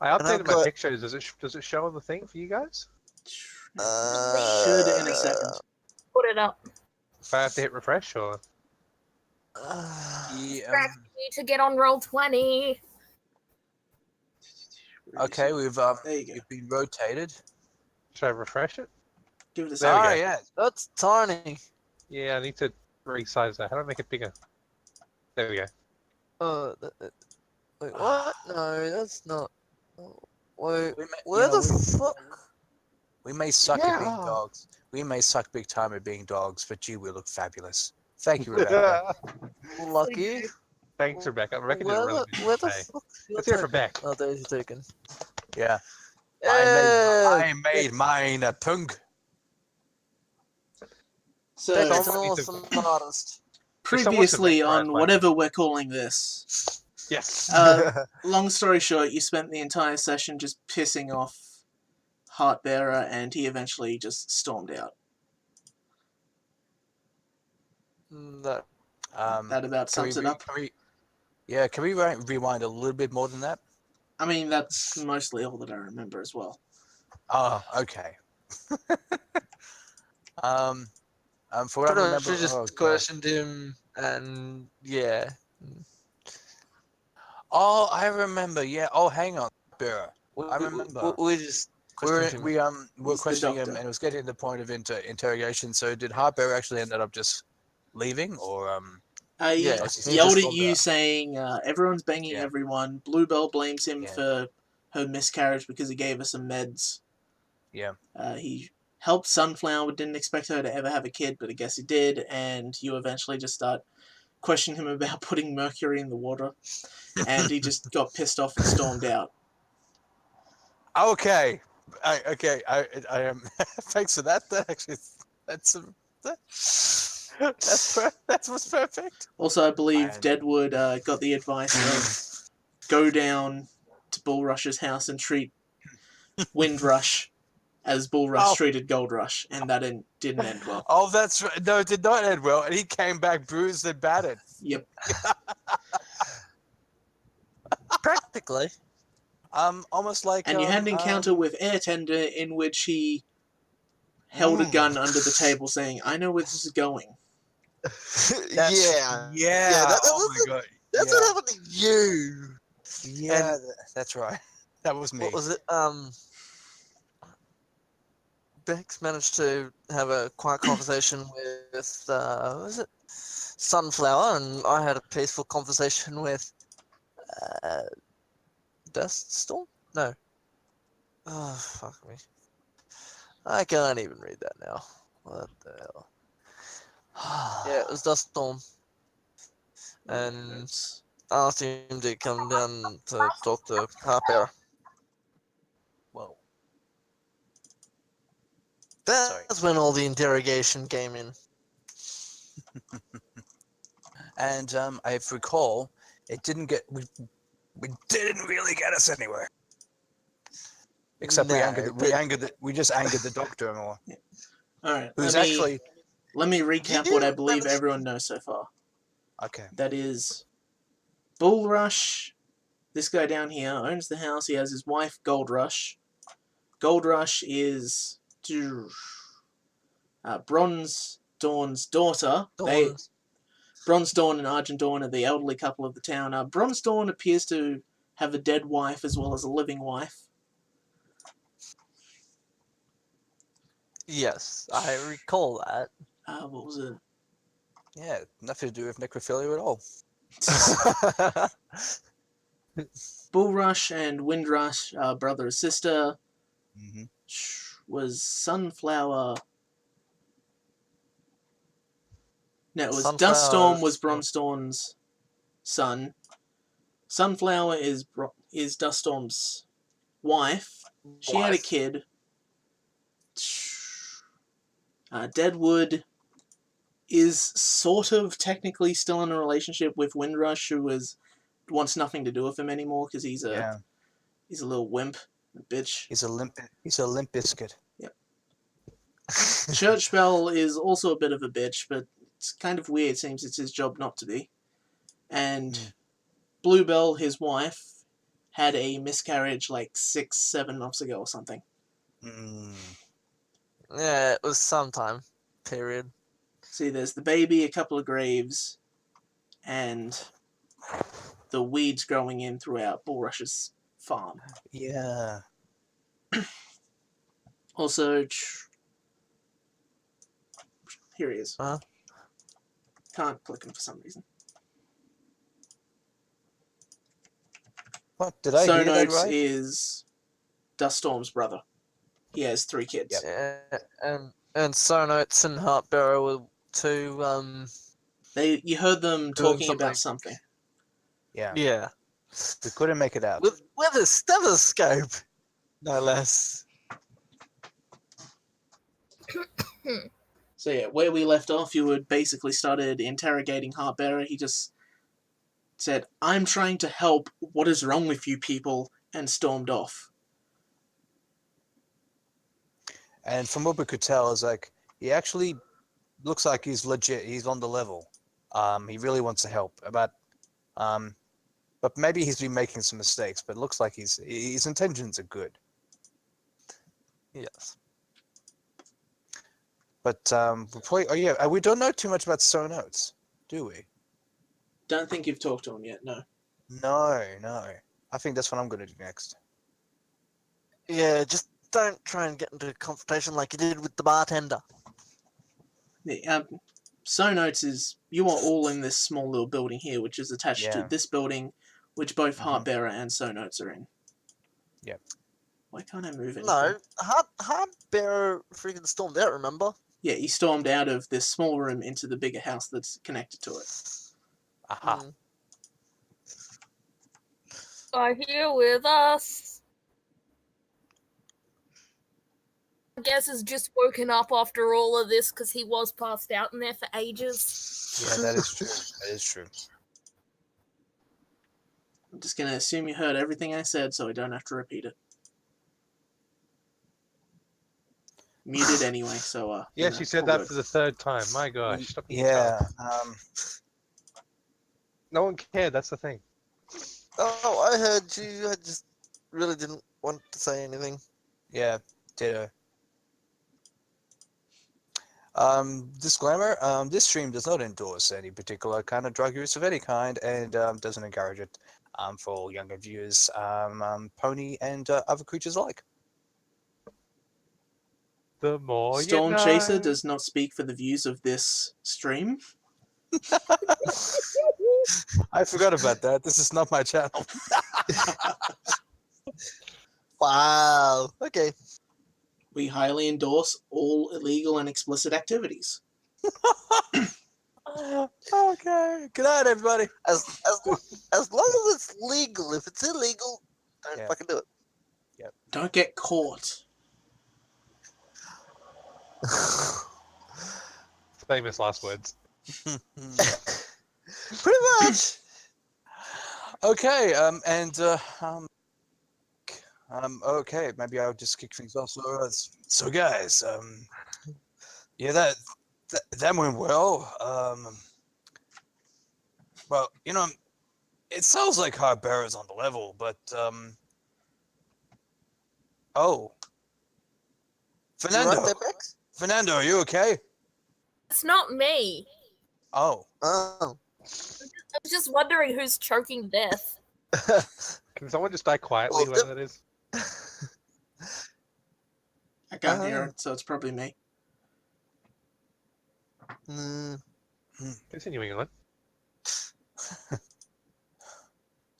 I And I've updated my got- pictures. Does it show on the thing for you guys? Should in a second. Put it up. If I have to hit refresh or Yeah. Press you to get on roll 20. Okay, we've There you go. we've been rotated. should I refresh it? Give it a There we second. go. Yeah, that's tiny. Yeah, I need to resize that. How do I make it bigger? There we go. Wait, what? No, that's not. Wait, We where may- the fuck? We may suck at being Yeah. dogs. We may suck big time at being dogs, but gee, we look fabulous. Thank you, Rebecca. Lucky. Thanks, Rebecca. Rebecca did Where a really the, good where the today. fuck? Let's hear it for Beck. Oh, there's your token. Yeah. Yeah. I made mine a punk. So, Beck's Don't an need to- awesome artist. previously Someone on should whatever we're calling this, Yes. long story short, you spent the entire session just pissing off Heartbearer, and he eventually just stormed out. That, That about sums it up. Can we rewind a little bit more than that? I mean, that's mostly all that I remember as well. Oh, okay. For what I Pretty remember, much we just oh, God. questioned him, and yeah. Oh, I remember. Yeah. Oh, hang on, Bearer. I remember. We just We questioned him. were He's the questioning him, doctor. and it was getting to the point of interrogation. So, did Heartbearer actually ended up just leaving, or He Yeah, he yelled just at stormed you out? saying, everyone's banging Yeah. everyone. Bluebell blames him Yeah. for her miscarriage because he gave her some meds. Yeah. He helped Sunflower, didn't expect her to ever have a kid, but I guess he did, and you eventually just start questioning him about putting mercury in the water, and he just got pissed off and stormed out. Okay. I am. Thanks for that. That actually, that was perfect. Also, I believe And- Deadwood got the advice of go down to Bullrush's house and treat Windrush as Bullrush Oh. treated Goldrush, and that didn't end well. Oh, that's right. No, it did not end well, and he came back bruised and battered. Yep. Practically. Almost like. And you had an encounter with Airtender in which he held a gun under the table saying, I know where this is going. Yeah. Yeah. that Oh was my God. That's yeah. what happened to you. Yeah, that's right. That was me. What was it? Bex managed to have a quiet conversation with, was it Sunflower, and I had a peaceful conversation with, Duststorm? No. Oh, fuck me. I can't even read that now. What the hell? Yeah, it was Duststorm. And asked him to come down to talk to Harper. Whoa. That's when all the interrogation came in. And if I recall, it didn't get we didn't really get us anywhere. Except No, we just angered the doctor more. Alright, Who's let me recap what I believe everyone knows so far. Okay. That is, Bullrush, this guy down here, owns the house. He has his wife, Goldrush. Goldrush is Bronze Dawn's daughter. Bronze Dawn and Argent Dawn are the elderly couple of the town. Bronze Dawn appears to have a dead wife as well as a living wife. Yes, I recall that. What was it? Yeah, nothing to do with necrophilia at all. Bullrush and Windrush are brother and sister. Mm-hmm. Was Sunflower... No, it was Sunflower Duststorm was Bronze Dawn's son. Sunflower is Duststorm's wife. She had a kid. Deadwood is sort of technically still in a relationship with Windrush, who wants nothing to do with him anymore because he's a little wimp, a bitch. He's a limp biscuit. Yep. Church Bell is also a bit of a bitch, but it's kind of weird. It seems it's his job not to be. And Bluebell, his wife, had a miscarriage like 6-7 months ago or something. Yeah, it was sometime. Period. See, there's the baby, a couple of graves, and the weeds growing in throughout Bulrush's farm. Yeah. Also, here he is. Huh? Can't click him for some reason. What did I hear that Sonotes right? is Duststorm's brother. He has 3 kids. Yeah, and Sonotes and Heartbearer were two. You heard them Doing talking about something. Yeah. Yeah, We couldn't make it out. with a stethoscope, no less. So yeah, where we left off, you had basically started interrogating Heartbearer. He just said, "I'm trying to help. What is wrong with you people?" and stormed off. And from what we could tell, is like he actually looks like he's legit. He's on the level. He really wants to help. But maybe he's been making some mistakes. But it looks like his intentions are good. Yes. But we don't know too much about Sonotes, do we? Don't think you've talked to him yet, no. No. I think that's what I'm going to do next. Yeah, just don't try and get into a confrontation like you did with the bartender. Sonotes is... You are all in this small little building here, which is attached to Yeah. this building, which both Mhm. Heartbearer and Sonotes are in. Yep. Why can't I move anything? No, Heartbearer freaking stormed out, remember? Yeah, he stormed out of this small room into the bigger house that's connected to it. Aha. Mm. Are here with us. I guess has just woken up after all of this because he was passed out in there for ages. Yeah, that is true. That is true. I'm just going to assume you heard everything I said so I don't have to repeat it. Muted anyway, so... Yes, you said all that good. for the 3rd time. My gosh. Stop being Yeah. dumb. No one cared, that's the thing. Oh, I heard you. I just really didn't want to say anything. Yeah. Ditto. Disclaimer, this stream does not endorse any particular kind of drug use of any kind and doesn't encourage it for younger viewers, pony and other creatures alike. The more Storm you know. Chaser does not speak for the views of this stream. I forgot about that. This is not my channel. Wow. Okay. We highly endorse all illegal and explicit activities. Okay. Good night, everybody. As long as it's legal. If it's illegal, don't Yeah. fucking do it. Don't get caught. Famous last words. Pretty much. Okay. Okay. Maybe I'll just kick things off. So guys, yeah, that went well. Well, it sounds like Heartbearer's on the level, but oh, You Fernando, right there, Bex? Fernando, are you okay? It's not me. Oh, Oh. I was just wondering who's choking to death. Can someone just die quietly, Well, whoever that is? I can't hear it, so it's probably me. Mm, Continuing on.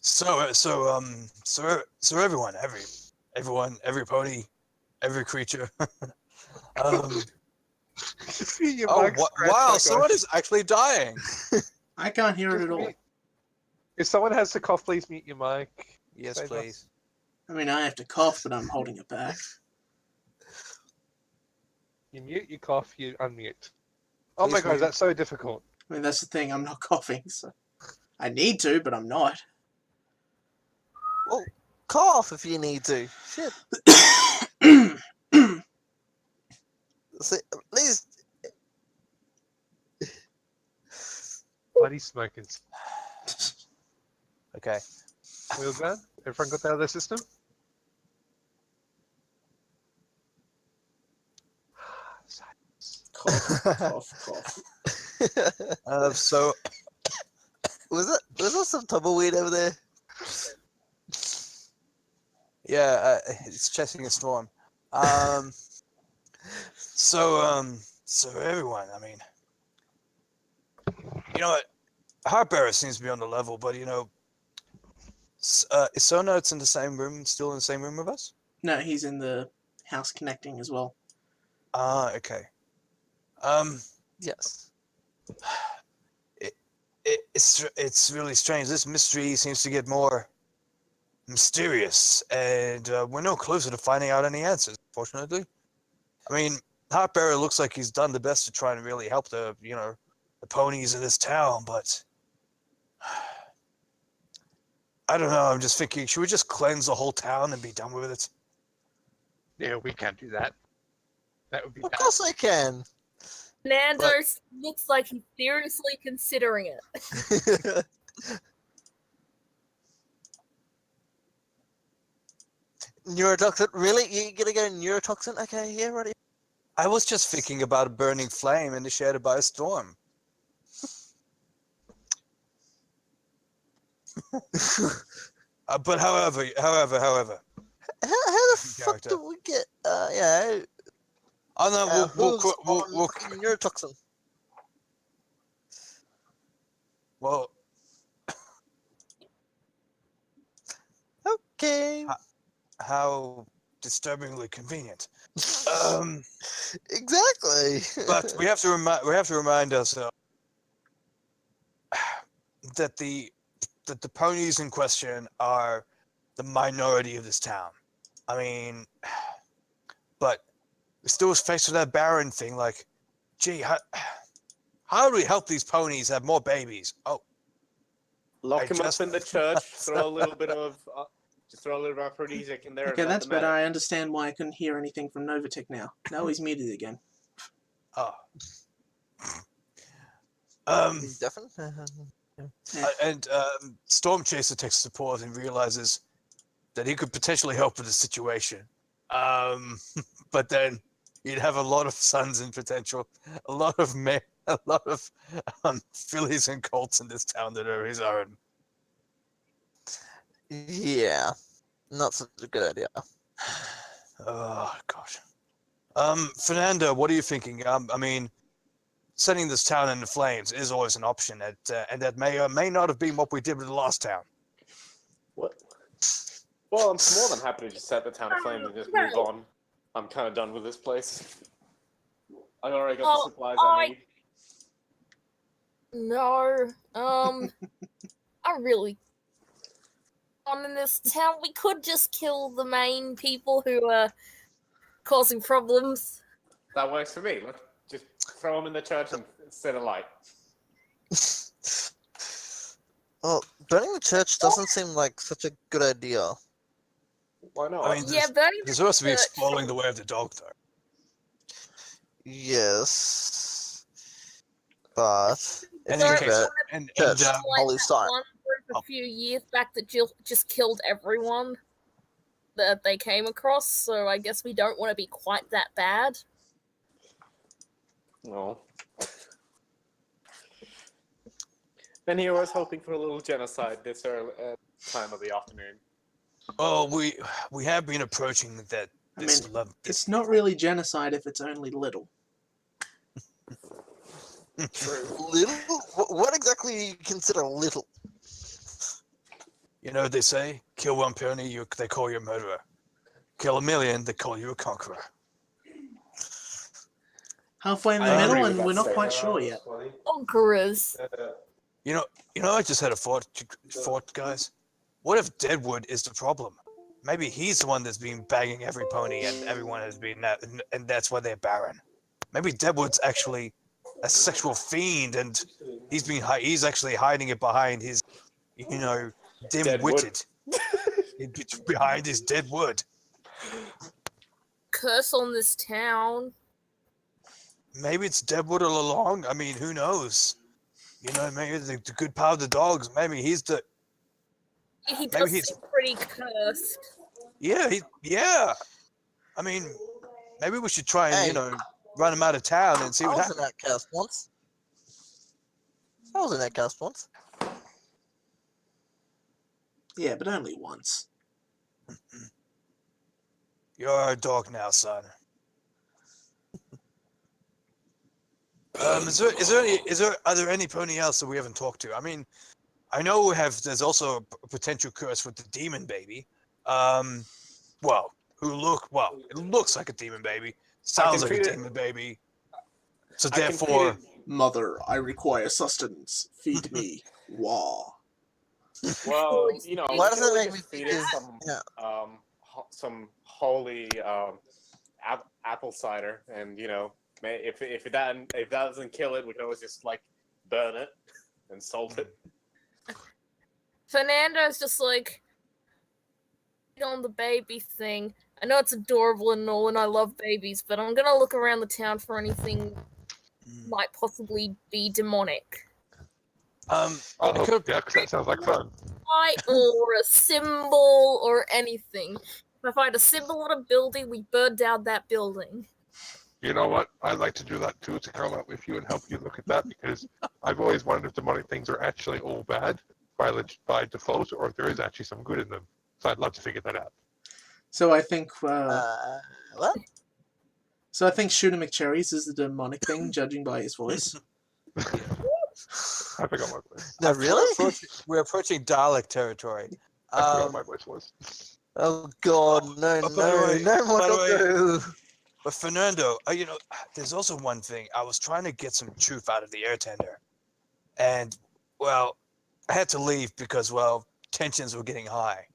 so everyone, every pony, every creature. Your Oh, mic's scratched, wow! my Someone gosh. is actually dying. I can't hear it at all. If someone has to cough, please mute your mic. Yes, Save please. I mean, I have to cough, but I'm holding it back. You mute, you cough, you unmute. Oh my Please god, mute. that's so difficult. I mean, that's the thing, I'm not coughing, so... I need to, but I'm not. well, cough if you need to. Shit. See, at least. Bloody smokers. Okay. We all good? Everyone got that out of their system? Cough, cough, cough. So was that some tumbleweed over there? yeah, it's chasing a storm. So everyone, I mean, you know what? Heartbearer seems to be on the level, but you know, is Sona in the same room, still in the same room with us? No, he's in the house connecting as well. Ah, okay. Yes. It's really strange. This mystery seems to get more mysterious, and we're no closer to finding out any answers. Fortunately, I mean, Heartbearer looks like he's done the best to try and really help the ponies in this town, but I don't know. I'm just thinking, should we just cleanse the whole town and be done with it? Yeah, we can't do that. That would be Of bad. course I can. Nando looks like he's seriously considering it. Neurotoxin? Really? You're gonna go neurotoxin? Okay, yeah, ready. I was just thinking about a burning flame initiated by a storm. But however, How the fuck Character. do we get? Yeah. oh no, Moves we'll on fucking neurotoxin. well, Okay. how disturbingly convenient. Exactly. But we have to remind ourselves that the ponies in question are the minority of this town. I mean, but we're still faced with that Baron thing. Like, gee, how do we help these ponies have more babies? Oh, Lock I him just- up in the church. Throw a little bit of aphrodisiac in there. Okay, and let that's them at better. it. I understand why I couldn't hear anything from Novatech now. Now he's muted again. oh. Definitely. And Storm Chaser takes support and realizes that he could potentially help with the situation. But then you'd have a lot of sons in potential, a lot of fillies and colts in this town that are his own. Yeah. Not such a good idea. Oh gosh. Fernando, what are you thinking? I mean, setting this town into flames is always an option, and that may or may not have been what we did with the last town. What? Well, I'm more than happy to just set the town aflame and just move on. I'm kind of done with this place. I already got the supplies I need. No, I really. In this town, we could just kill the main people who are causing problems. That works for me. Let's just throw them in the church and set a light. Well, burning the church doesn't seem like such a good idea. Why not? I mean, Yeah, burning there's the supposed to be church. exploring the way of the dog, though. Yes. But And Sorry, okay, but- and Church. Like Holy that sign. one group a few years back that just killed everyone that they came across, so I guess we don't want to be quite that bad. No. Then here I was hoping for a little genocide this early time of the afternoon. well, we have been approaching that. I This mean, level. It's not really genocide if it's only little. True. little? What exactly do you consider little? You know what they say? Kill one pony, they call you a murderer. Kill a million, they call you a conqueror. Halfway in the I agree middle, with and that we're not statement. quite sure yet. Conquerors. You know, I just had a thought, guys. What if Deadwood is the problem? Maybe he's the one that's been bagging every pony, and everyone has been that, and that's why they're barren. Maybe Deadwood's actually a sexual fiend, and he's actually hiding it behind his, dim-witted, behind his dead wood. Curse on this town. Maybe it's Deadwood all along. I mean, who knows? Maybe the good part of the dogs. Maybe he's the. He Maybe does he's- seem pretty cursed. Yeah, yeah. I mean, maybe we should try and Hey. run him out of town and see I what was happens. in that cast once. I was in that cast once. Yeah, but only once. You're a dog now, son. Are there any pony else that we haven't talked to? I mean, I know there's also a potential curse with the demon baby. Well, it looks like a demon baby. Sounds like a treat it- demon baby. So I can feed therefore, it- Mother, I require sustenance. Feed me. Wah. Well, Why does we that can make just me feed think it of- yeah. some holy apple cider, and if that doesn't kill it, we can always just like burn it and salt it. Fernando's just like on the baby thing. I know it's adorable and all, and I love babies, but I'm gonna look around the town for anything might possibly be demonic. Oh, yeah, 'cause that sounds like fun. Or a symbol or anything. If I find a symbol on a building, we burn down that building. You know what? I'd like to do that too, to come up with you and help you look at that, because I've always wondered if demonic things are actually all bad by default, or if there is actually some good in them. So I'd love to figure that out. So I think What? so I think Shooter McCherries is the demonic thing, judging by his voice. I forgot my voice. No, really? we're approaching Dalek territory. I forgot what Um, my voice was. Oh God, no, Oh, by the no, way- no, by the Michael, no. But Fernando, there's also one thing. I was trying to get some truth out of the air tender, and well, I had to leave because tensions were getting high.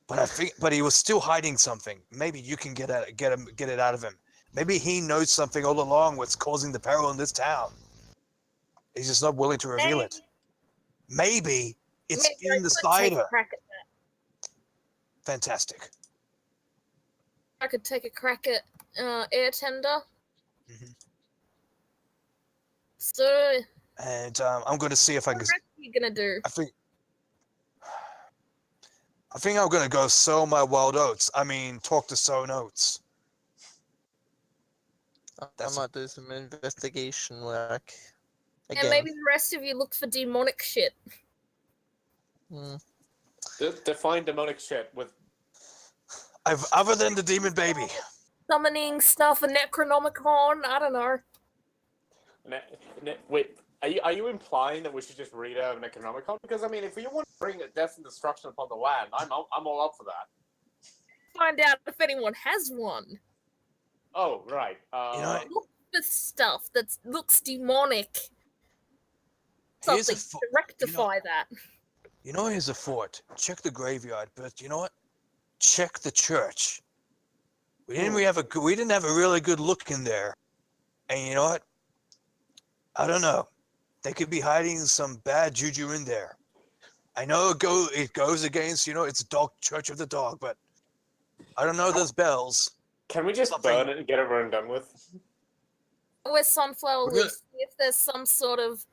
But he was still hiding something. Maybe you can get it out of him. Maybe he knows something all along what's causing the peril in this town. He's just not willing to reveal it. Maybe it's Maybe I in the could take cider. a crack at that. Fantastic. I could take a crack at air tender. Mhm. So, And I'm going to see if I what can. the rest are you gonna do? I think I'm going to go sow my wild oats. I mean, talk to sow oats. I That's- might do some investigation work. And Again. maybe the rest of you look for demonic shit. Hmm. Define demonic shit with. Other than the demon baby. Summoning stuff, a Necronomicon, I don't know. Wait, are you implying that we should just read out an Necronomicon? Because I mean, if you want to bring death and destruction upon the land, I'm all up for that. Find out if anyone has one. Oh right. Look for stuff that looks demonic. Here's Something a to rectify that. here's a fort. Check the graveyard, but you know what? Check the church. We didn't have a really good look in there. And you know what? I don't know. They could be hiding some bad juju in there. I know it goes against, it's a dog church of the dog, but I don't know those bells. Can we just something- burn it and get it over and done with? Where's Sunflower We're gonna- Leaf? See if there's some sort of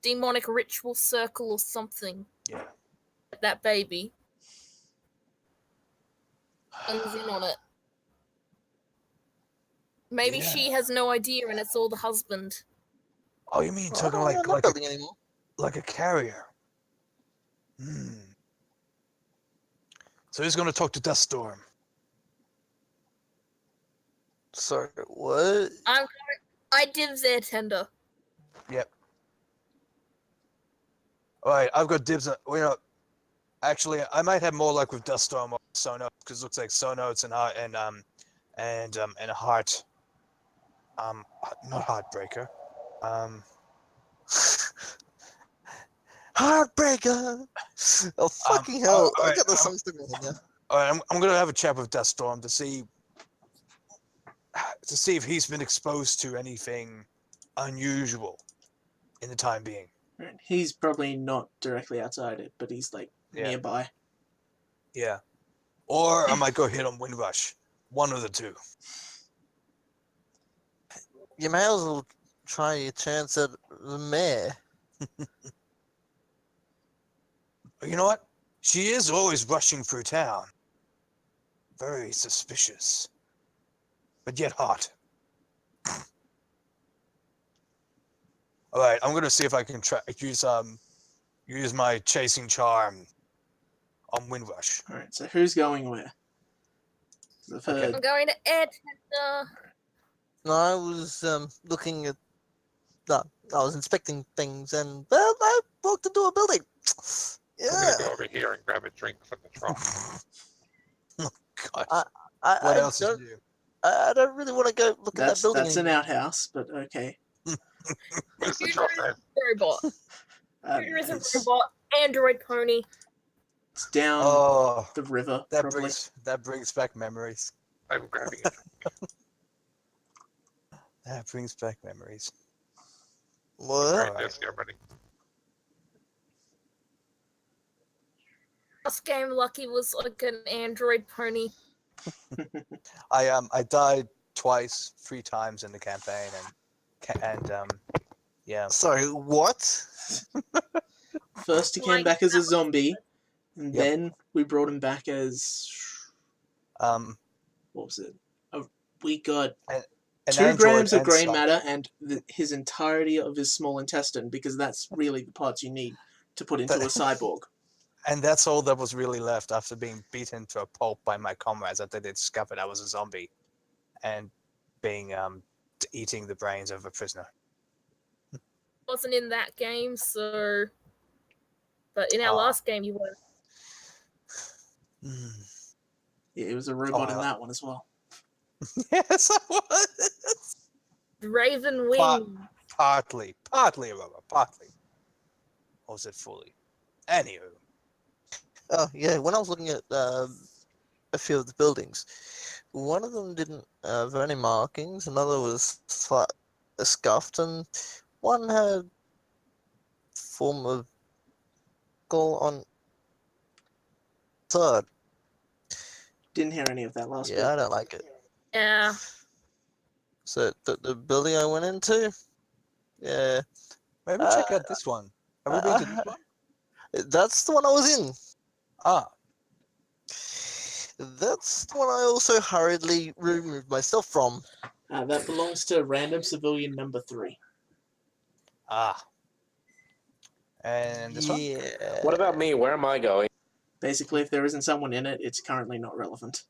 demonic ritual circle or something. Yeah. That baby. Comes in on it. Maybe Yeah. she has no idea and it's all the husband. Oh, you mean Oh, talking I'm like not building anymore. a carrier? So he's going to talk to Duststorm. Sorry, what? I dibs air tender. All right, I've got dibs on. Actually, I might have more luck with Duststorm or Sonos because it looks like Sonos and a heart. Not Heartbreaker. Heartbreaker! Oh, fucking hell. I got the songs to go in there. All right, I'm gonna have a chat with Duststorm to see if he's been exposed to anything unusual in the time being. Right. He's probably not directly outside it, but he's like Yeah. nearby. Yeah. Or I might go hit on Windrush. One of the two. You may as well try your chance at the mayor. You know what? She is always rushing through town. Very suspicious. But yet hot. Alright, I'm gonna see if I can use my chasing charm on Windrush. Alright, so who's going where? 'Cause I've Okay. heard I'm going to air tender. No, I was looking at. No, I was inspecting things, and well, I walked into a building. I'm Yeah. gonna go over here and grab a drink from the trough. God. I What else don't, is new? I don't really want to go look at that that's building. that's an outhouse, but okay. Where's the Shooter trough, is man? a robot. Uh, Shooter is a it's, robot. Android pony. it's down Oh, the river, that probably. brings back memories. I'm grabbing it. That brings back memories. What? Right, yes, yeah, buddy. Last game, Lucky was like an android pony. I died twice, 3 times in the campaign, and yeah. Sorry, what? First he came Like, back as that a was- zombie, and Yep. then we brought him back as What was it? We got an 2 android grams of and grey stuff. matter and his entirety of his small intestine, because that's really the parts you need to put into a cyborg. And that's all that was really left after being beaten to a pulp by my comrades that they discovered I was a zombie, and being eating the brains of a prisoner. Wasn't in that game, so. But in our Ah. last game, you were. Yeah, it was a robot in well. that one as well. Yes, I was. Raven Plot. Wing. Partly a robot, partly. Or was it fully? Anywho. Oh yeah, when I was looking at a few of the buildings, one of them didn't have any markings, another was scuffed, and one had form of skull on third. Didn't hear any of that last Yeah, I bit. don't like it. Yeah. So the building I went into, yeah, Maybe check out this one. Have we been to this one? that's the one I was in. Ah, That's the one I also hurriedly removed myself from. That belongs to random civilian number 3. ah. And this one? Yeah. What about me? Where am I going? Basically, if there isn't someone in it, it's currently not relevant.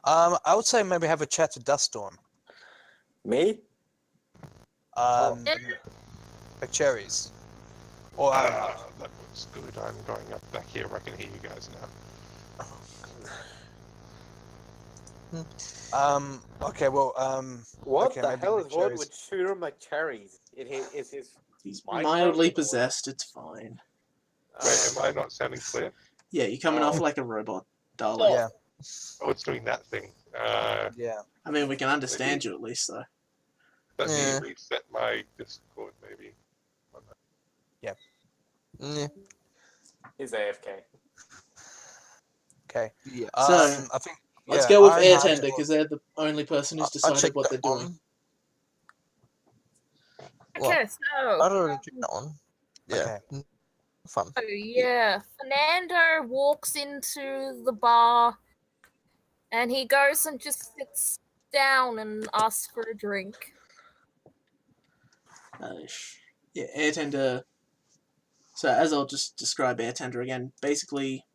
I would say maybe have a chat to Duststorm. Me? Like cherries. Or I don't know. That was good. I'm going up back here. I can hear you guys now. Okay, well, What okay, the maybe hell the is wrong cherries. with Shooter McCherries? Is his He's Microphone mildly or- possessed, it's fine. Wait, am I not sounding clear? Yeah, you're coming Oh. off like a robot, darling. Yeah, Oh, it's doing that thing. yeah. I mean, we can understand you at least, though. Let Yeah. me reset my Discord, maybe. Yeah. He's AFK. Okay. Yeah. So, I think. Let's yeah, go with Iron Air Heart Tender, or- because they're the only person who's I decided checked what they're that doing. one. Well, Okay, I so. don't really check that one. Yeah. Fun. Oh, yeah. Fernando walks into the bar and he goes and just sits down and asks for a drink. Yeah, Air Tender. So, as I'll just describe Air Tender again, basically,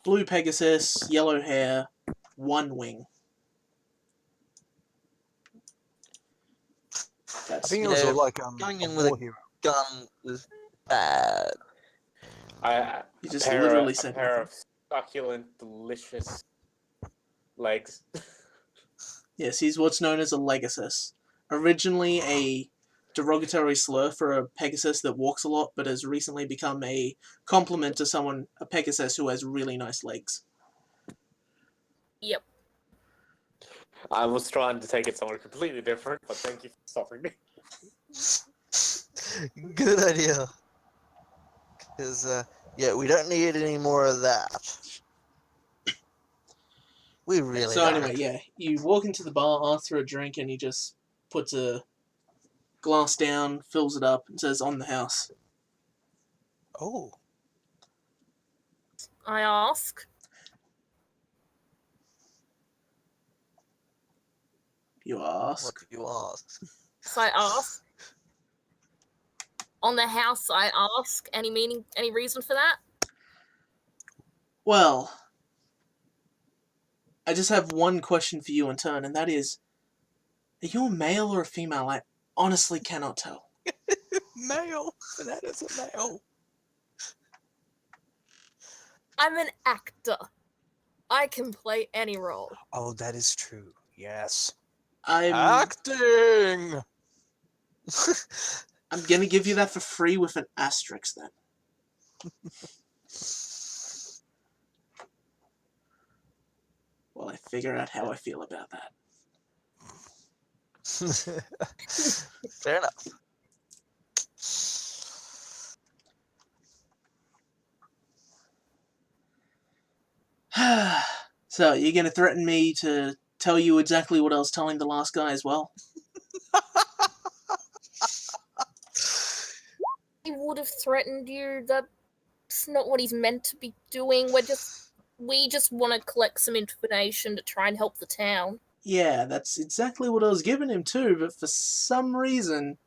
blue Pegasus, yellow hair, 1 wing. I That's think it was Yeah, like going a in with a war hero. gun was bad. you just pair literally of, a said pair nothing. of succulent, delicious legs. Yes, he's what's known as a Legasus. Originally a derogatory slur for a Pegasus that walks a lot, but has recently become a compliment to a Pegasus who has really nice legs. Yep. I was trying to take it somewhere completely different, but thank you for stopping me. Good idea. Because, yeah, we don't need any more of that. We really So don't. anyway, yeah, you walk into the bar, ask for a drink, and he just puts a glass down, fills it up, and says, "On the house." Oh. I ask. You ask. What do you ask? So I ask. On the house, I ask. Any reason for that? Well, I just have one question for you in turn, and that is, are you a male or a female? I honestly cannot tell. Male. That is a male. I'm an actor. I can play any role. Oh, that is true. Yes. I'm Acting. gonna give you that for free with an asterisk then. Well, I figure out how I feel about that. Fair enough. So, you're gonna threaten me to tell you exactly what I was telling the last guy as well? He would have threatened you. That's not what he's meant to be doing. We just want to collect some information to try and help the town. Yeah, that's exactly what I was giving him too, but for some reason,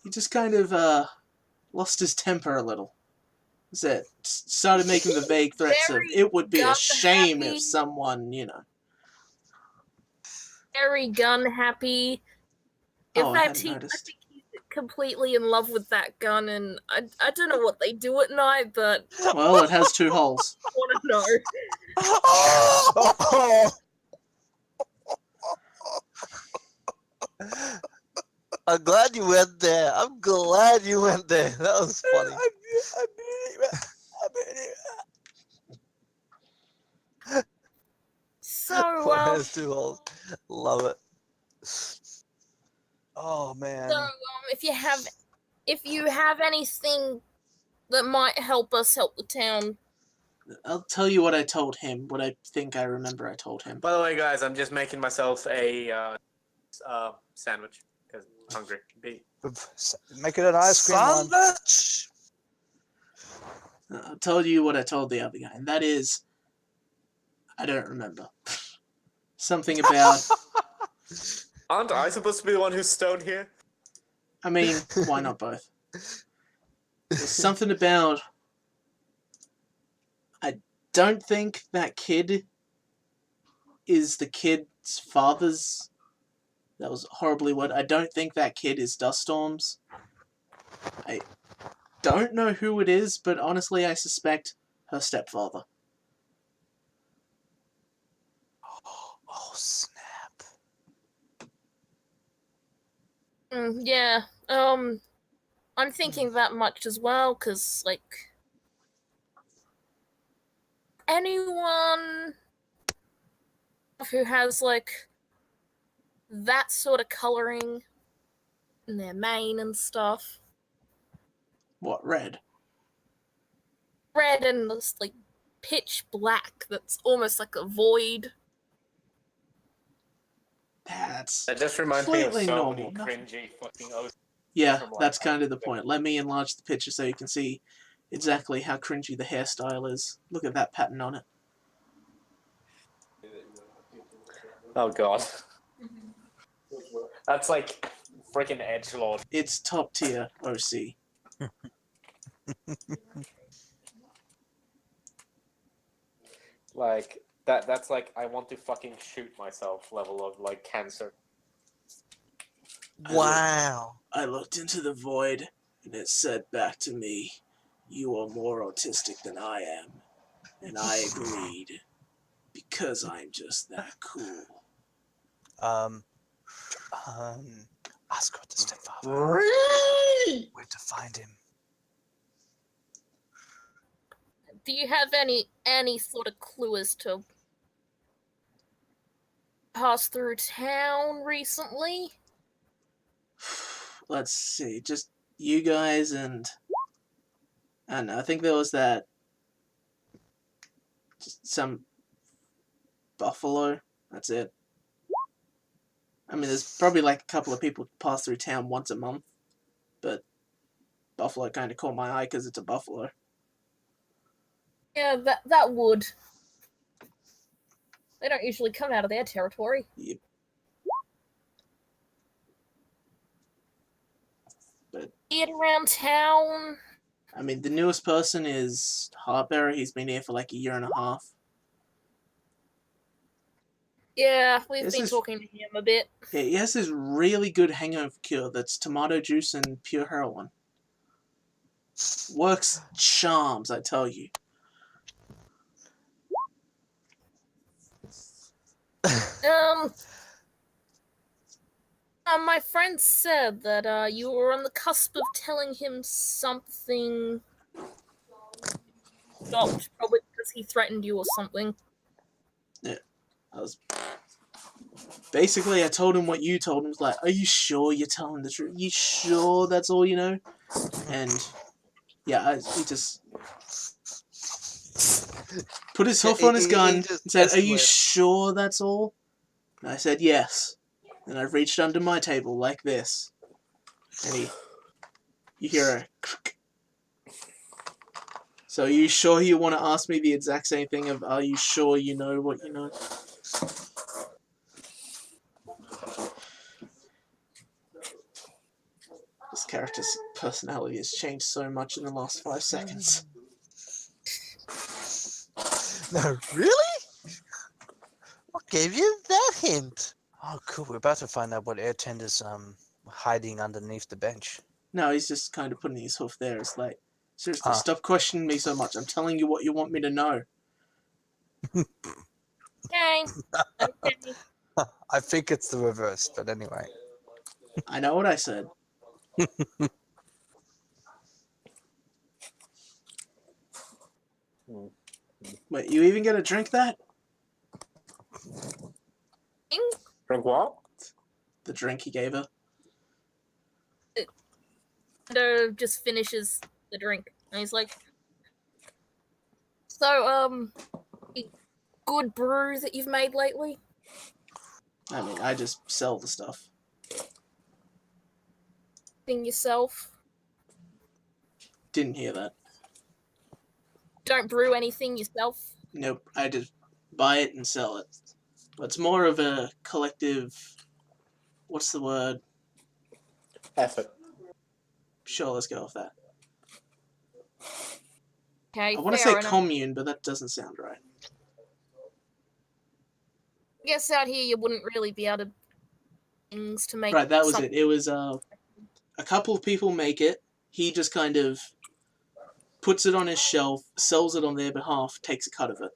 he just kind of, lost his temper a little. Said, started making the vague threats of, it would be a shame if someone, you know. Very gun happy. In Oh, I fact, hadn't I noticed. think he's completely in love with that gun, and I don't know what they do at night, but Well, it has 2 holes. I want to know. I'm glad you went there. I'm glad you went there. That was funny. So, One has 2 holes. Love it. Oh man. so if you have anything that might help us help the town, I'll tell you what I told him, what I think I remember I told him. By the way, guys, I'm just making myself a sandwich because I'm hungry. Make it an ice cream one. Sandwich. I'll tell you what I told the other guy, and that is, I don't remember. Something about, Aren't I supposed to be the one who's stoned here? I mean, why not both? There's something about, I don't think that kid is the kid's father's. That was horribly worded. I don't think that kid is Duststorm's. I don't know who it is, but honestly, I suspect her stepfather. Oh snap. yeah. I'm thinking that much as well, because like anyone who has like that sort of coloring in their mane and stuff. What, red? Red and this like pitch black that's almost like a void. That's That just reminds me of completely so normal. many cringy fucking oaths. Yeah, from, like, that's kind of the point. Let me enlarge the picture so you can see exactly how cringy the hairstyle is. Look at that pattern on it. Oh god. That's like freaking edgelord. It's top tier OC. Like that's like I want to fucking shoot myself level of like cancer. Wow. I looked into the void, and it said back to me, "You are more autistic than I am." And I agreed, because I'm just that cool. Ask her to stepfather. Where to find him? Do you have any sort of clue as to pass through town recently? Let's see, just you guys and... I don't know, I think there was that... just some... buffalo, that's it. I mean, there's probably like a couple of people pass through town once a month, but buffalo kind of caught my eye because it's a buffalo. Yeah, that would. They don't usually come out of their territory. Yep. But Get around town. I mean, the newest person is Heartbearer. He's been here for like a year and a half. Yeah, we've This been is- talking to him a bit. Yeah, he has this really good hangover cure that's tomato juice and pure heroin. Works charms, I tell you. My friend said that you were on the cusp of telling him something stopped, probably because he threatened you or something. I was basically, I told him what you told him. Was like, are you sure you're telling the truth? You sure that's all you know? And yeah, he just put his hoof on his gun and said, are you sure that's all? And I said, yes. And I reached under my table like this. And you hear a click. So are you sure you want to ask me the exact same thing of, are you sure you know what you know? This character's personality has changed so much in the last 5 seconds. No, really? What gave you that hint? Oh, cool. We're about to find out what Airtender's hiding underneath the bench. No, he's just kind of putting his hoof there. It's like, seriously, Ah. stop questioning me so much. I'm telling you what you want me to know. Okay. Okay. I think it's the reverse, but anyway. I know what I said. Wait, you even get a drink that? Drink what? The drink he gave her. Just finishes the drink, and he's like, "So, good brew that you've made lately?" I mean, I just sell the stuff. Thing yourself. Didn't hear that. Don't brew anything yourself. Nope, I just buy it and sell it. But it's more of a collective... What's the word? Effort. Sure, let's go with that. Okay, I want to fair say enough. commune, but that doesn't sound right. I guess out here you wouldn't really be able to things to make. Right, that was some- it. It was a couple of people make it. He just kind of puts it on his shelf, sells it on their behalf, takes a cut of it.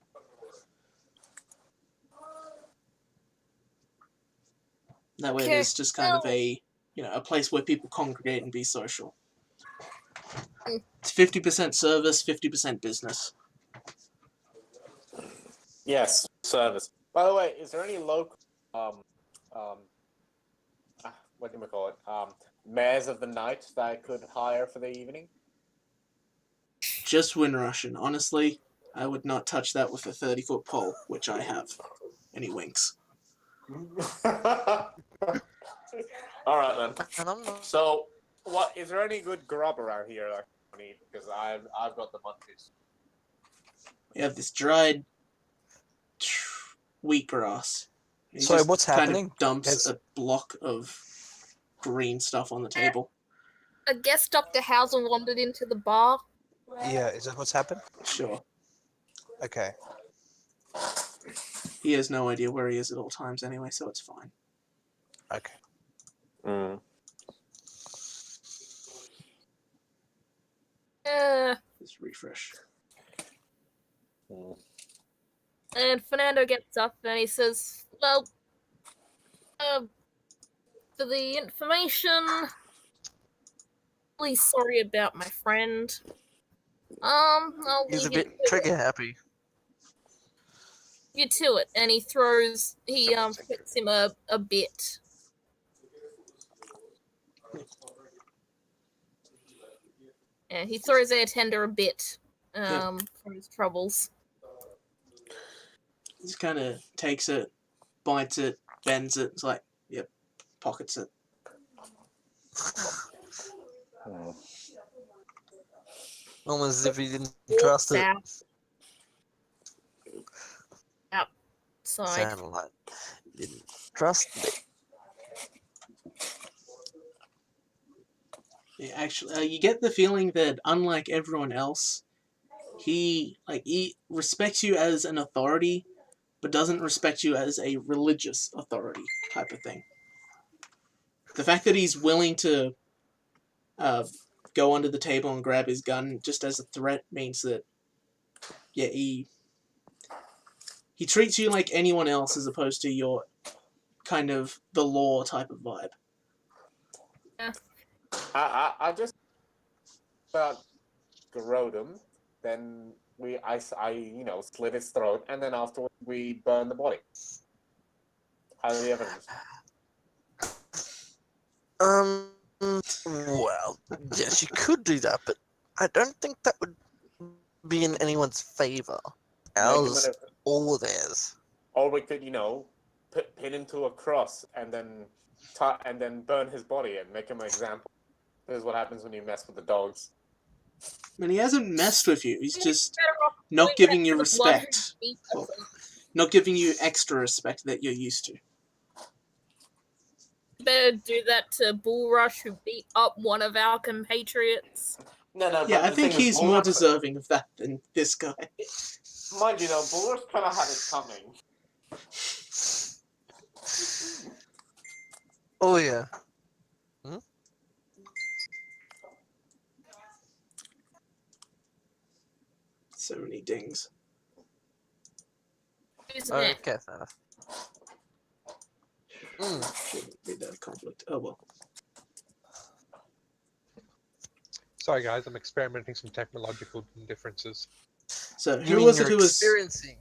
That way, Okay, there's just kind of well- a place where people congregate and be social. Mm. It's 50% service, 50% business. Yes, service. By the way, is there any local what do we call it? Mares of the night that I could hire for the evening? Just Windrush, and honestly, I would not touch that with a 30-foot pole, which I have. And he winks. All right then. And I'm not. So, what is there any good grub around here that I need? Because I've got the munchies. We have this dried wheatgrass. He Sorry, just what's kind happening? of dumps It's- a block of green stuff on the table. I guess Dr. Hauser wandered into the bar. Yeah, is that what's happened? Sure. Okay. He has no idea where he is at all times anyway, so it's fine. Okay. Mm. Just refresh. Mm. And Fernando gets up and he says, "Well, for the information, really sorry about my friend. I'll He's a leave bit trigger happy. you to it." And he hits him a bit. And he throws Airtender a bit for his troubles. He just kind of takes it, bites it, bends it. It's like, yep, pockets it. Mm. Almost as if he didn't trust it. Sad. inside. Sounded like you didn't trust me. Yeah, actually, you get the feeling that unlike everyone else, he respects you as an authority, but doesn't respect you as a religious authority type of thing. The fact that he's willing to go under the table and grab his gun just as a threat means that, yeah, he treats you like anyone else as opposed to your kind of the law type of vibe. Yeah. I just garrode him, then I slit his throat, and then afterwards we burn the body. How the evidence? Well, yes, you could do that, but I don't think that would be in anyone's favor. Ours or theirs. Or we could, pin him to a cross and then burn his body and make him an example. This is what happens when you mess with the dogs. I mean, he hasn't messed with you. He's just Better off not doing giving that you to the blood respect. who beat Well, us. not giving you extra respect that you're used to. Better do that to Bullrush, who beat up one of our compatriots. No. Yeah, but I the think thing is, he's more Bullrush- deserving of that than this guy. Mind you, though, Bullrush kind of had it coming. Oh yeah. So many dings. Who's next? Okay, fair enough. Shouldn't be that conflict. Oh well. Sorry, guys, I'm experimenting some technological differences. So You who mean was it you're who was? experiencing?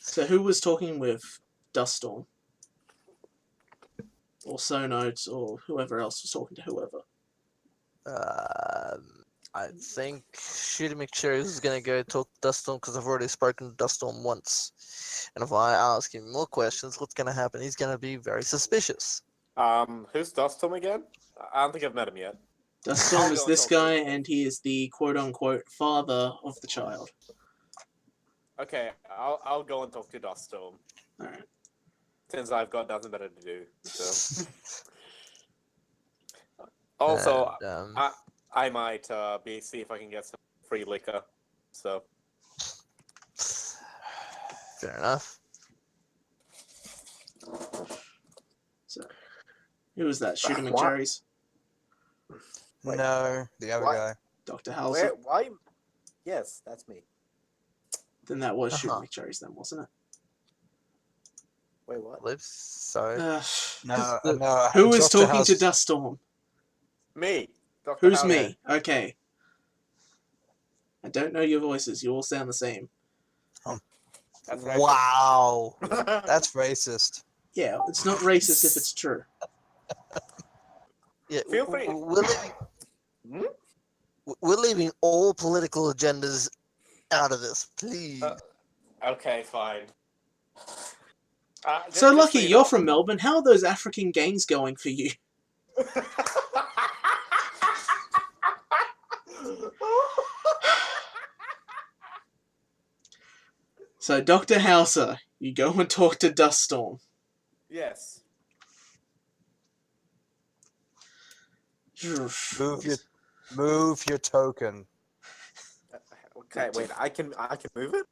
So who was talking with Duststorm? Or Sonotes, or whoever else was talking to whoever. I think Shooty McCherry is gonna go talk to Duststorm because I've already spoken to Duststorm once, and if I ask him more questions, what's gonna happen? He's gonna be very suspicious. Who's Dustum again? I don't think I've met him yet. Duststorm is go this talk to guy, him. and he is the quote-unquote father of the child. Okay, I'll go and talk to Dustum. Alright. Since I've got nothing better to do. So. Also, And, I might see if I can get some free liquor. So. fair enough. So who was that? Shooter What? McCherry's? Wait. No, the other What? guy. Dr. Hauser? Why? Yes, that's me. Then that was Shooter Uh-huh. McCherry's then, wasn't it? Wait, what? Lives so. No, The- no. Who is Dr. talking to House- Duststorm? Me. Dr. Who's Hauser. me? Okay. I don't know your voices. You all sound the same. That's right. Wow, That's racist. Yeah, it's not racist if it's true. yeah. Feel free. We're leaving all political agendas out of this, please. Okay, fine. So, Lucky, you you're know- from Melbourne. How are those African gangs going for you? So, Dr. Hauser, you go and talk to Duststorm. Yes. Move your token. Okay, wait. I can move it.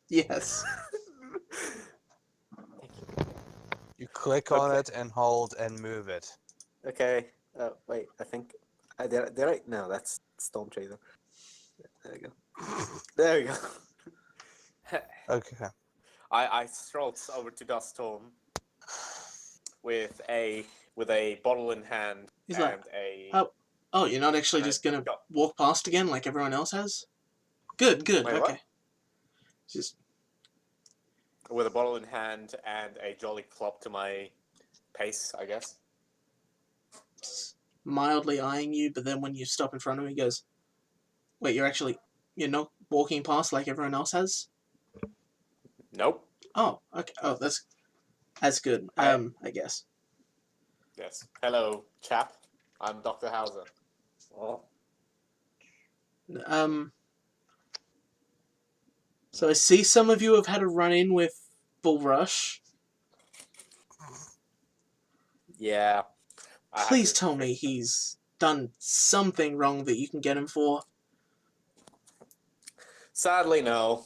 Yes. You click on Okay. it and hold and move it. Okay. Wait. I think. Did I? No, that's Storm Chaser. There we go. There we go. Okay. I strolled over to Duststorm with a bottle in hand He's and like, a. Oh, you're not actually and just a gonna shot. walk past again like everyone else has? Good, Wait, okay. what? Just With a bottle in hand and a jolly clop to my pace, I guess. mildly eyeing you, but then when you stop in front of him, he goes, wait, you're not walking past like everyone else has? Nope. Oh, okay. Oh, that's good. I guess. Yes. Hello, chap. I'm Dr. Hauser. Oh. So I see some of you have had a run-in with Bullrush. Yeah. I have Please to- tell me he's done something wrong that you can get him for. Sadly, no.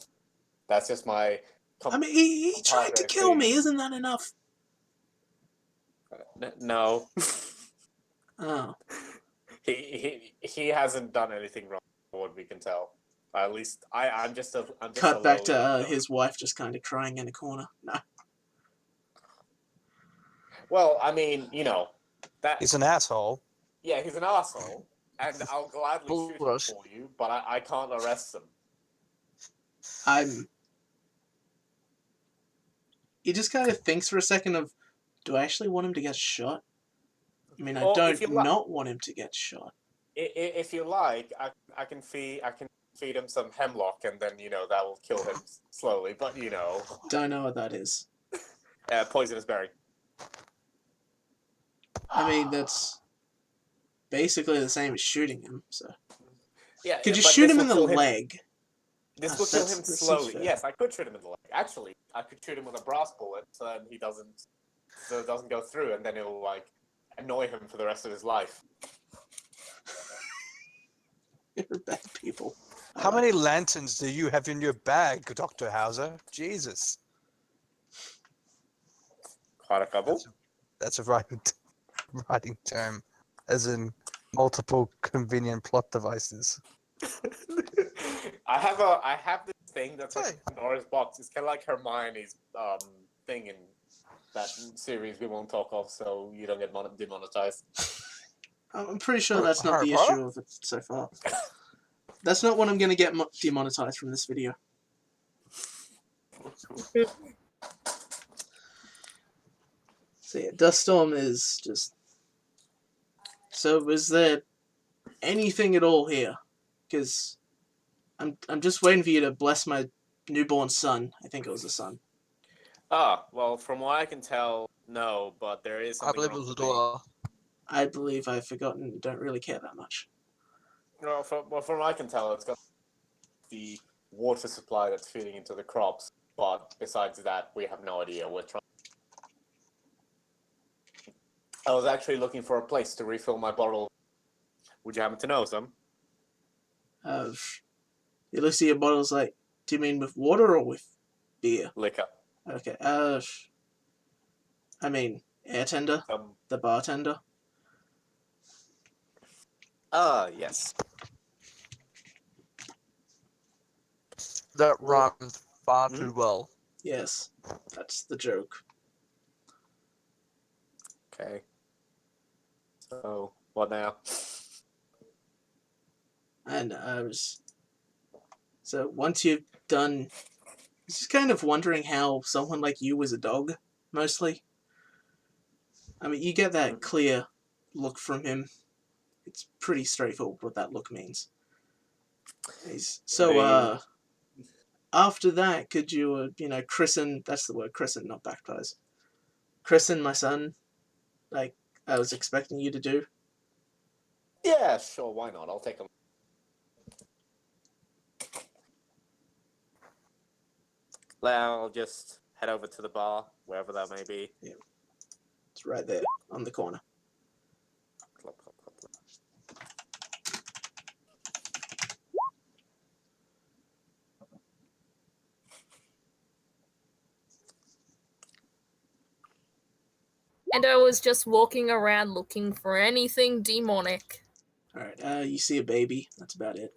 That's just my. I mean, he tried to kill me. Isn't that enough? No. Oh. He hasn't done anything wrong, from what we can tell. At least I'm just a. Cut back to his wife just kind of crying in a corner. No. Well, I mean, that. He's an asshole. Yeah, he's an asshole, and I'll gladly shoot him Bullrush. for you, but I can't arrest him. He just kind of thinks for a second of, do I actually want him to get shot? I mean, I Or don't if you not want him to get shot. If you like, I can feed him some hemlock, and then that will kill him slowly. But Don't know what that is. poisonous berry. I mean, that's basically the same as shooting him. So Yeah. could you but shoot this him in will the kill him- leg? This will kill him that seems slowly. fair. Yes, I could shoot him in the leg. Actually, I could shoot him with a brass bullet, so then it doesn't go through, and then it will annoy him for the rest of his life. You're bad people. How many lanterns do you have in your bag, Dr. Hauser? Jesus. Quite a couple. That's a writing term, as in multiple convenient plot devices. I have this thing that's like Pandora's box. It's kind of like Hermione's thing in that series we won't talk of, so you don't get demonetized. I'm pretty sure that's not the issue of it so far. That's not what I'm going to get demonetized from this video. So yeah, Dust Storm is just... So was there anything at all here? Because I'm just waiting for you to bless my newborn son. I think it was a son. Well, from what I can tell, no, but there is I something believe it wrong was a with the- daughter. I believe I've forgotten. Don't really care that much. No, from what I can tell, it's got the water supply that's feeding into the crops. But besides that, we have no idea. We're trying. I was actually looking for a place to refill my bottle. Would you happen to know some? You look at your bottles like, do you mean with water or with beer? Liquor. Okay. I mean, air tender, the bartender. Yes. That rhymed far too well. Yes, that's the joke. Okay. So, what now? And so once you've done, just kind of wondering how someone like you was a dog, mostly. I mean, you get that clear look from him. It's pretty straightforward what that look means. After that, could you, christen, that's the word, christen, not baptize. Christen my son, like I was expecting you to do. Yeah, sure, why not? I'll take them. I'll just head over to the bar, wherever that may be. Yeah. It's right there on the corner. Clup, clup, clup, clup. And I was just walking around looking for anything demonic. Alright, you see a baby. That's about it.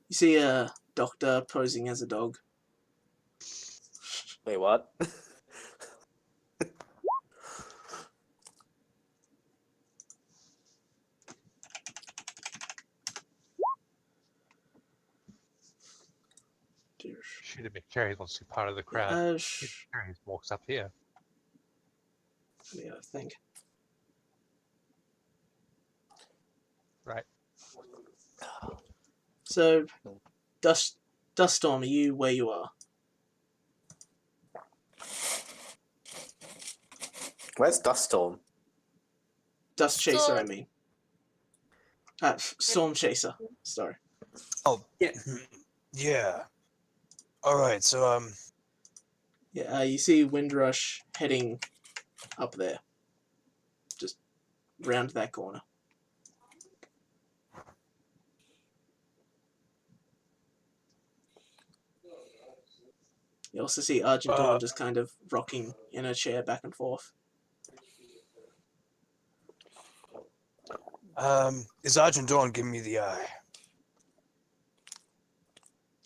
You see a doctor posing as a dog. Wait, what? Should have been Cherry wants to be part of the crowd. Cherry walks up here. Yeah, I think. Right. So, Dust Storm, are you where you are? Where's Duststorm? Dust Chaser, I Storm. mean. Storm Chaser. Sorry. Oh, Yeah. yeah. All right, so Yeah, you see Windrush heading up there. Just round that corner. You also see Argent Dawn just kind of rocking in a chair back and forth. is Argent Dawn giving me the eye?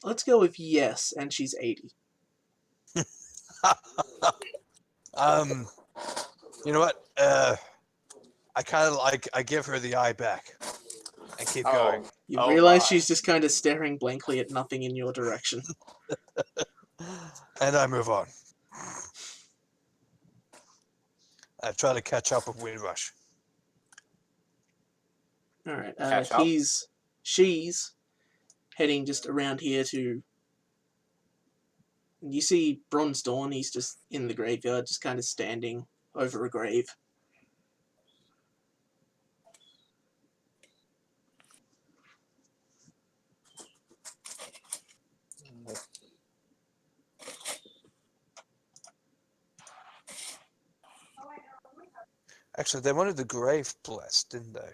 Let's go with yes, and she's 80. You know what? I kind of like I give her the eye back and keep going. You Oh realize my. she's just kind of staring blankly at nothing in your direction. And I move on. I try to catch up with Windrush. Alright, Catch up. she's heading just around here to... You see Bronze Dawn, he's just in the graveyard, just kind of standing over a grave. Actually, they wanted the grave blessed, didn't they?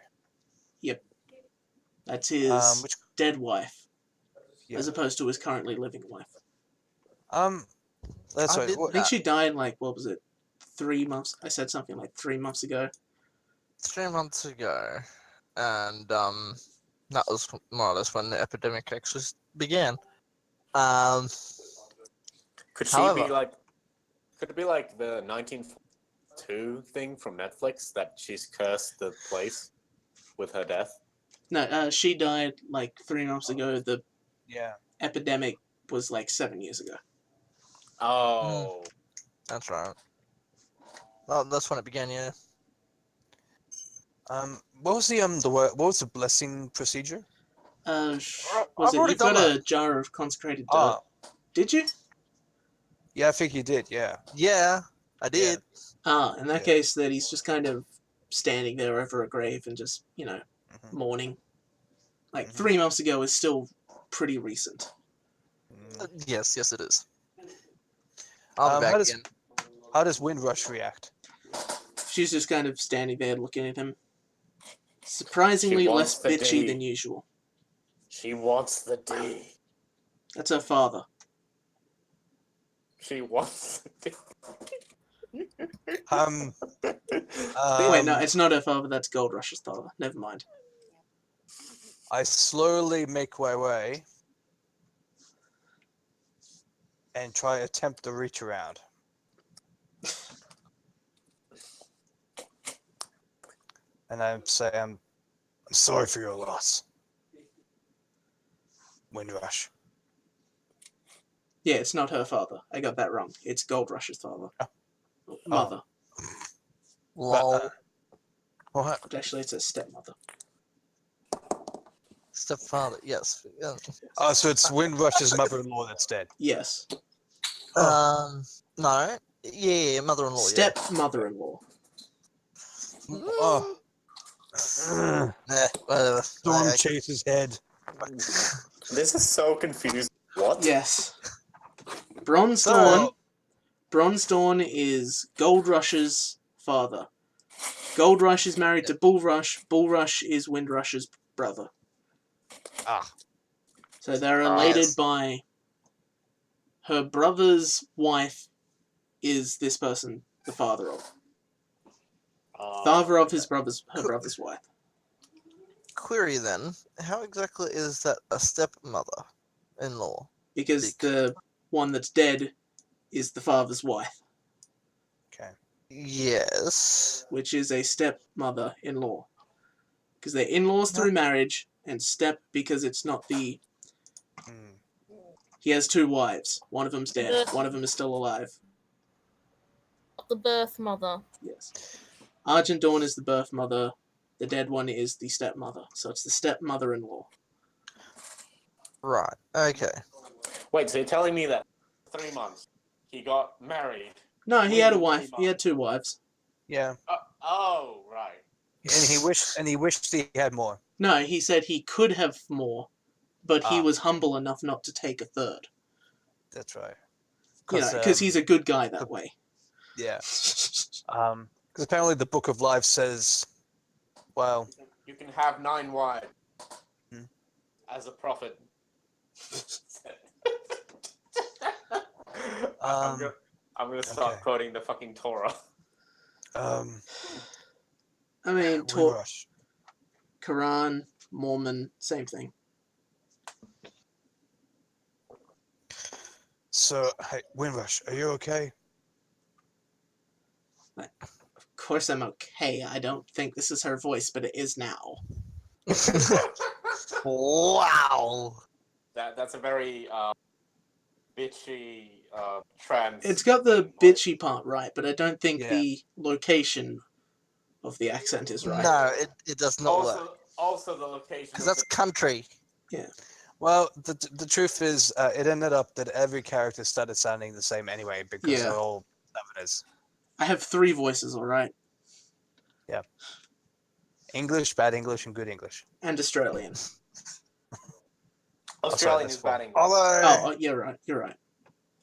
That's his Which dead wife, yeah. as opposed to his currently living wife. That's I right. did What, I think she died, like, what was it, 3 months? I said something like 3 months ago. 3 months ago, and that was more or less when the epidemic actually began. Could she However- be like? Could it be like the 1942 thing from Netflix that she's cursed the place with her death? No, she died, like, 3 months ago. The yeah. epidemic was, like, 7 years ago. Oh, That's right. Well, that's when it began, yeah. What was what was the blessing procedure? Was I've it? already You've got done a jar of consecrated dirt. Ah, Did you? yeah, I think you did. Yeah. Yeah, I did. In that Yeah. case, that he's just kind of standing there over a grave and just, Mhm. mourning. Like, Mhm. 3 months ago is still pretty recent. Yes, it is. I'll be How back does again. how does Windrush react? She's just kind of standing there looking at him. Surprisingly She less wants the bitchy D. than usual. she wants the D. That's her father. She wants the D. Wait, no, it's not her father, that's Gold Rush's father. Never mind. I slowly make my way and attempt to reach around. And I say, I'm sorry for your loss, Windrush. Yeah, it's not her father. I got that wrong. It's Gold Rush's father. Mother. Lol. What? But actually, it's her stepmother. Stepfather, yes. Yeah. Oh, so it's Windrush's mother-in-law that's dead. Yes. No. Yeah, mother-in-law, yeah. Stepmother-in-law. Oh. Whatever. Storm Chase's head. This is so confusing. What? Yes. Bronze So- Dawn. Bronze Dawn is Gold Rush's father. Gold Rush is married to Bull Rush. Bull Rush is Windrush's brother. Ah. So they're related Yes. by her brother's wife is this person, the father of. Father of her brother's wife. Query then, how exactly is that a stepmother-in-law? Because the one that's dead is the father's wife, Okay. Yes. which is a stepmother-in-law. Because they're in-laws through marriage, and step because it's not the... Hmm. He has 2 wives. One of them's dead. One of them is still alive. The birth mother. Yes. Argent Dawn is the birth mother. The dead one is the stepmother. So it's the stepmother-in-law. Right, okay. Wait, so you're telling me that 3 months he got married? No, he had a Within wife. 3 He had 2 wives. Yeah. Oh, right. And he wished he had more. No, he said he could have more, but he Ah. was humble enough not to take a third. That's right. You know, because he's a good guy that way. Yeah. Because apparently the Book of Life says, well, You can have 9 wives Hmm. as a prophet. Um, I'm gonna start okay. quoting the fucking Torah. I mean, Windrush. Quran, Mormon, same thing. So, hey, Windrush, are you okay? Of course I'm okay. I don't think this is her voice, but it is now. Wow. That's a very bitchy trans. It's got the bitchy part right, but I don't think Yeah. the location of the accent is right. No, it does not work. Also the location. Because that's country. Well, the truth is, it ended up that every character started sounding the same anyway because Yeah. they're all Southerners. I have 3 voices, alright? English, bad English, and good English. And Australian. Australian that's is bad English. Although, Oh, you're right.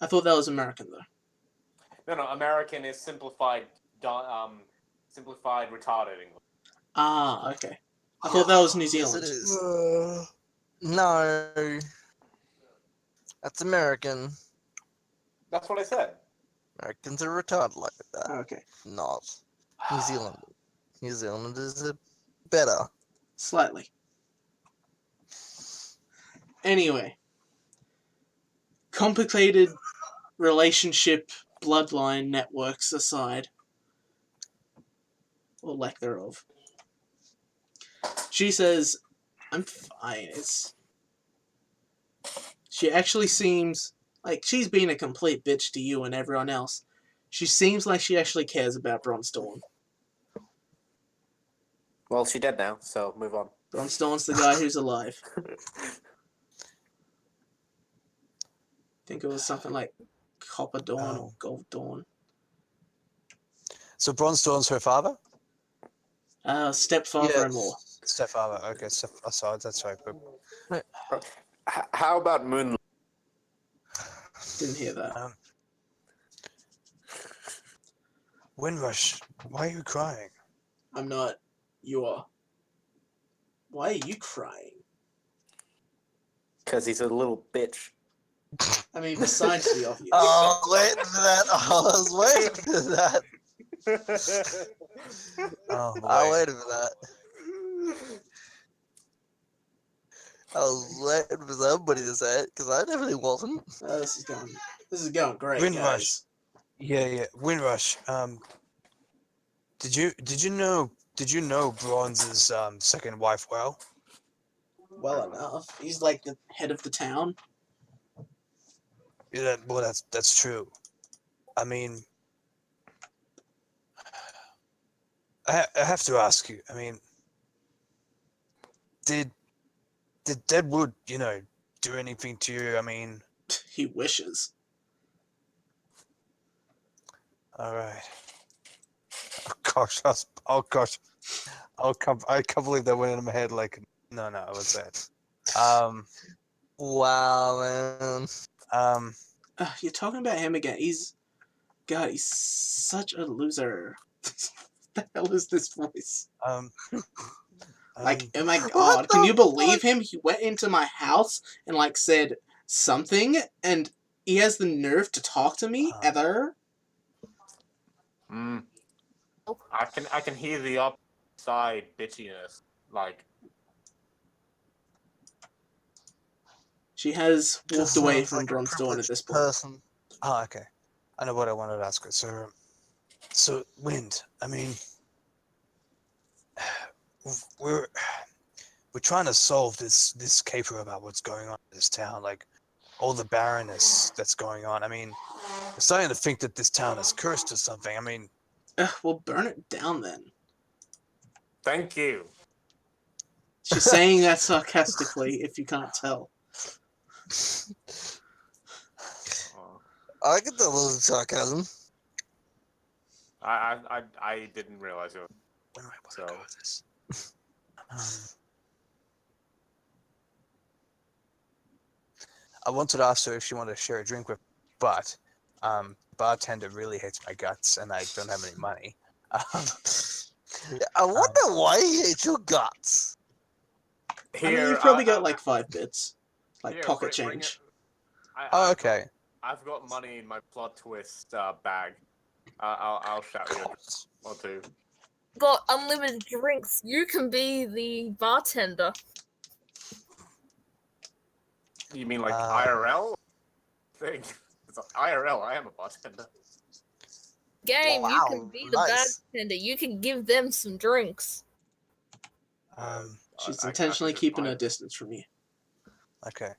I thought that was American, though. No, American is simplified retarded English. Ah, okay. I thought that was New yes, Zealand. it is. No. That's American. That's what I said. Americans are retarded like that. Okay. Not New Zealand. New Zealand is better. Slightly. Anyway. Complicated relationship, bloodline networks aside. Or lack thereof. She says, I'm fine. She actually seems like she's being a complete bitch to you and everyone else. She seems like she actually cares about Bronzedawn. Well, she's dead now, so move on. Bronzedawn's the guy who's alive. I think it was something like Copper Dawn or Gold Dawn. So Bronzedawn's her father? Stepfather-in-law. Stepfather. Okay, sorry, that's right. But, How about Moon? Didn't hear that. Windrush, why are you crying? I'm not. You are. Why are you crying? Because he's a little bitch. I mean, besides the obvious. Oh, waiting for that. I was waiting for that. Oh, I boy. waited for that. I was waiting for somebody to say it because I definitely wasn't. This is going great, Windrush. guys. Yeah, Windrush. Did you know Bronze's second wife well? Well enough. He's like the head of the town. Yeah, well, that's true. I mean, I have to ask you. I mean, did Deadwood, do anything to you? I mean, He wishes. all right. Oh gosh, I can't believe that went into my head. Like, no, I would say it. Wow, man. You're talking about him again. He's such a loser. What the hell is this voice? Like, oh my god, can you believe him? He went into my house and like said something, and he has the nerve to talk to me ever. I can hear the upside bitchiness. Like, She has walked Just away sounds from like a Bronzedawn at privileged this point. person. Oh, okay. I know what I wanted to ask her. So Wind. I mean, we're trying to solve this caper about what's going on in this town. Like, all the barrenness that's going on. I mean, I'm starting to think that this town is cursed or something. I mean, Well, burn it down then. thank you. She's saying that sarcastically, if you can't tell. I get that little sarcasm. I didn't realize it. where do I want to go with this? I wanted to ask her if she wanted to share a drink with me. but bartender really hates my guts, and I don't have any money. I wonder why he hates your guts. I mean, you've probably got like 5 bits, like Here, pocket bring change. Oh, okay. I've got money in my plot twist bag. I'll shout you or two. Got unlimited drinks. You can be the bartender. You mean like IRL thing? It's like, IRL. I am a bartender. Game, you Wow, can be the nice. bartender. You can give them some drinks. She's I intentionally can just keeping buy- her distance from you. Okay.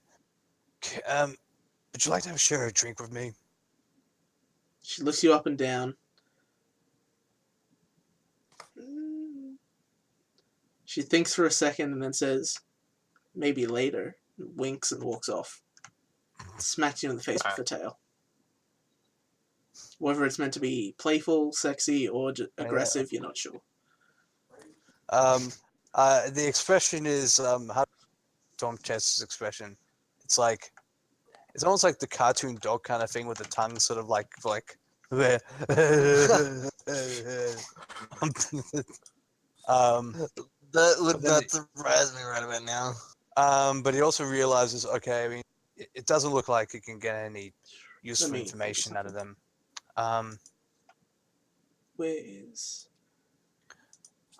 Would you like to share a drink with me? She looks you up and down. She thinks for a second and then says, maybe later, and winks and walks off. Smacks you in the face with the tail. Whether it's meant to be playful, sexy, or aggressive, you're not sure. The expression is how Storm Chest's expression. It's like it's almost like the cartoon dog kind of thing with the tongue sort of like That would then not surprise me right about now. but he also realizes, okay, I mean, it doesn't look like it can get any useful me think of information out of them. Where is...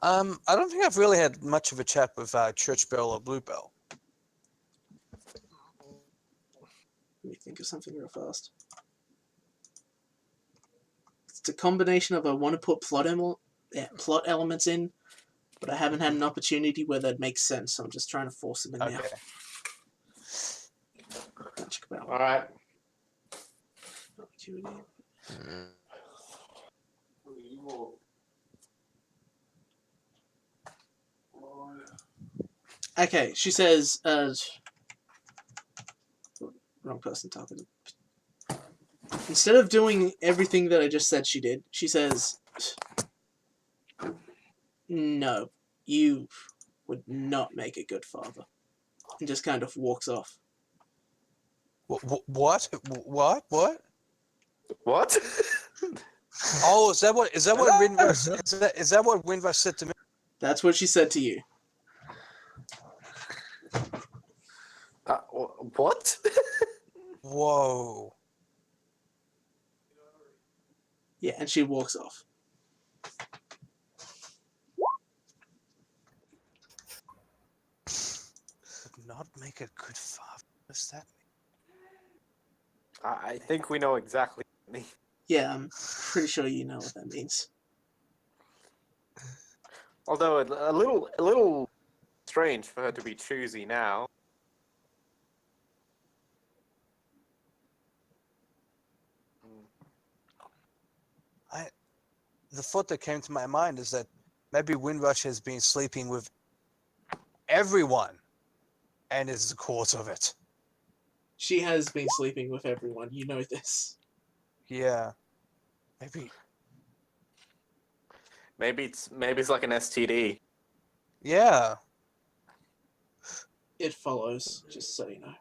I don't think I've really had much of a chat with Church Bell or Bluebell. Let me think of something real fast. It's a combination of I want to put plot elements in, but I haven't had an opportunity where that makes sense, so I'm just trying to force them in now. Okay. All right. Opportunity. Okay, she says, wrong person talking. Instead of doing everything that I just said she did, she says, no, you would not make a good father. And just kind of walks off. What? What? Oh, is that what Windrush? Is that what Windrush said to me? That's what she said to you. What? Whoa. Yeah, and she walks off. Would not make a good father. What's that mean? I think we know exactly what it means. Yeah, I'm pretty sure you know what that means. Although a little strange for her to be choosy now. The thought that came to my mind is that maybe Windrush has been sleeping with everyone and is the cause of it. She has been sleeping with everyone. You know this. Yeah. Maybe. Maybe it's like an STD. Yeah. It follows, just so you know.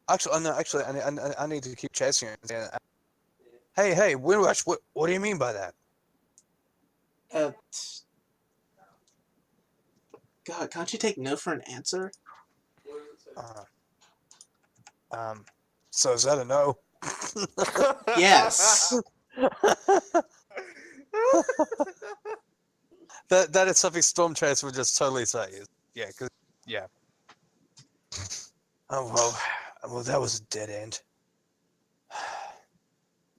Actually, I need to keep chasing her. Hey, Windrush, what do you mean by that? God, can't you take no for an answer? So is that a no? Yes. That is something Storm Trace would just totally say. Yeah. Oh well, that was a dead end.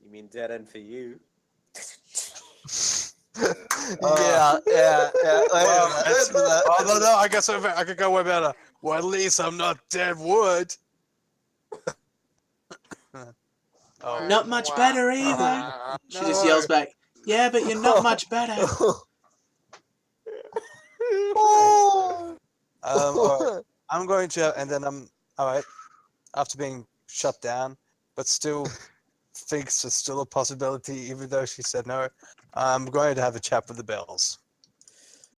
You mean dead end for you? Yeah. Well, no, I guess I could go way better. Well, at least I'm not dead wood. Not much better either. She just yells back, yeah, but you're not much better. All right. I'm going to, and then I'm all right. After being shut down, but still thinks it's still a possibility, even though she said no. I'm going to have a chat with the bells.